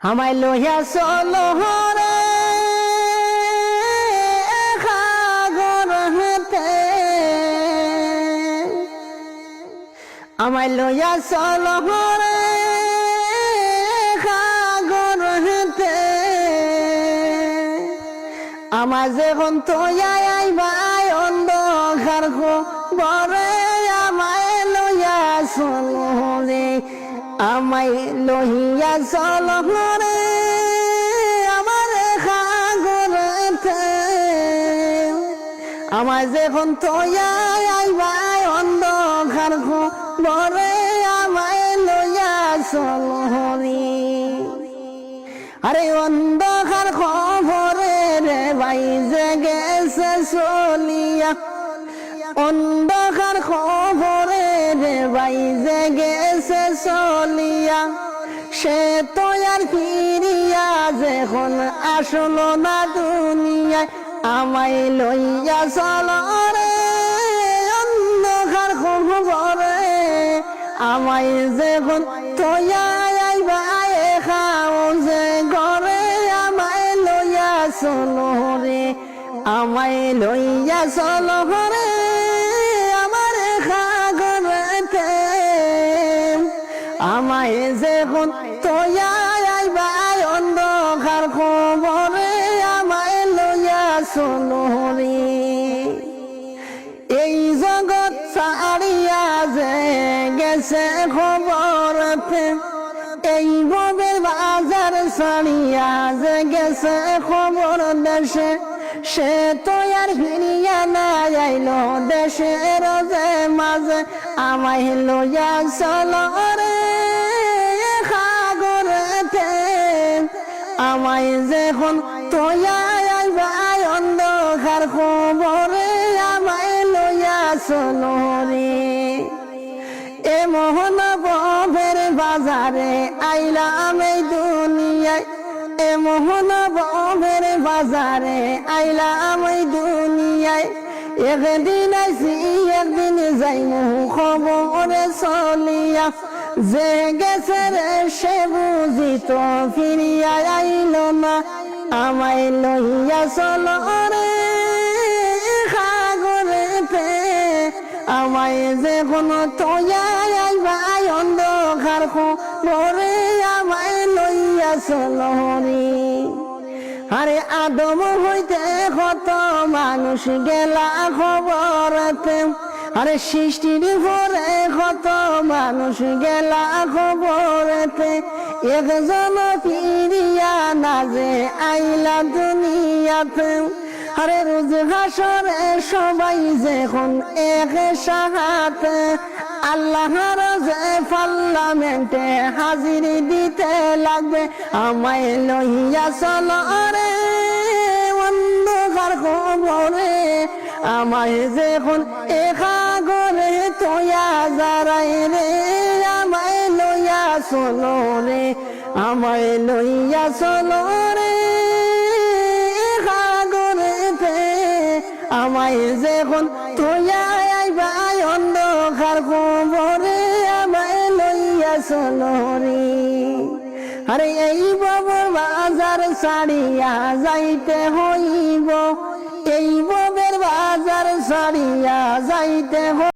আমায় লইয়া চলো রে সাগর হতে, আমায় লইয়া চলো রে সাগর হতে, আমার যখন তোয়াই আইবাই অন্ধকার বরে, আমায় লইয়া চলো রে, আমায় লইয়া চলো রে আমার সাগরেতে, আমার যখন তোয়াই আইবাই অন্ধকার বরে, আমায় লইয়া চলো রে। আরে অন্ধকার খবরে রে ভাই যে গেছে চলিয়া, অন্ধকার খবরে রে ভাই যে গেছে চলিয়া, সে তো আর ফিরিয়া যখন আসলো না দুনিয়ায়, আমায় লইয়া চলো রে অন্ধকার খবরে, আমায় যখন তোয়া আইবা খাও যে ঘরে, আমায় লইয়া চলো রে, আমায় লইয়া চলো রে আমার সাগরেতে, আমায় যখন তোয়া আইবা অন্ধকার খবরে, আমায় লইয়া চলো রে। এই জগৎ ছাড়িয়া যে গেছে খবরতে, এই ববের বাজার ছাড়িয়া যে গেছে খবর দেশে, সে তো আর ফিরিয়া না আইলো দেশের যে মাঝে, আমায় লইয়া চলো রে সাগরেতে, আমায় যখন তোয়া আইবা অন্ধকার খবরে, আমায় লইয়া চলো রে। এ মোহন ববের বাজারে আইলাম এই দুনিয়ায়, এ মোহন ববের বাজারে আইলাম এই দুনিয়ায়, একদিন আইসি একদিন যাইমু খবরে চলিয়া, যে গেছে রে সে বুঝি তো ফিরিয়া আইল না, আমায় লইয়া চলো রে সাগরেতে, আমায় যখন তোয়া আইবা অন্ধকার খবরে, আমায় লইয়া চলো রে। আরে আদম হইতে কত মানুষ গেলা খবরতে, আরে সৃষ্টির পরে কত মানুষ গেলা খবরতে, একজন ফিরিয়া না যে আইলা দুনিয়াতে, আরে রোজ হাসরে সবাই যখন এক সাহাতে, আল্লাহর যে পার্লামেন্টে হাজিরি দিতে লাগবে, আমায় লইয়া চলো রে অন্ধকার খবরে, আমায় যখন সাগরে তোয়া যারাই রে, আমায় লইয়া চলো রে, আমায় লইয়া চলো রে সাগরেতে, আমায় যখন তোয়া আইবা অন্ধকার খবরে, আমায় লইয়া চলো রে। আরে এই ববের বাজার ছাড়িয়া যাইতে হইব, এই ববের বাজার ছাড়িয়া যাইতে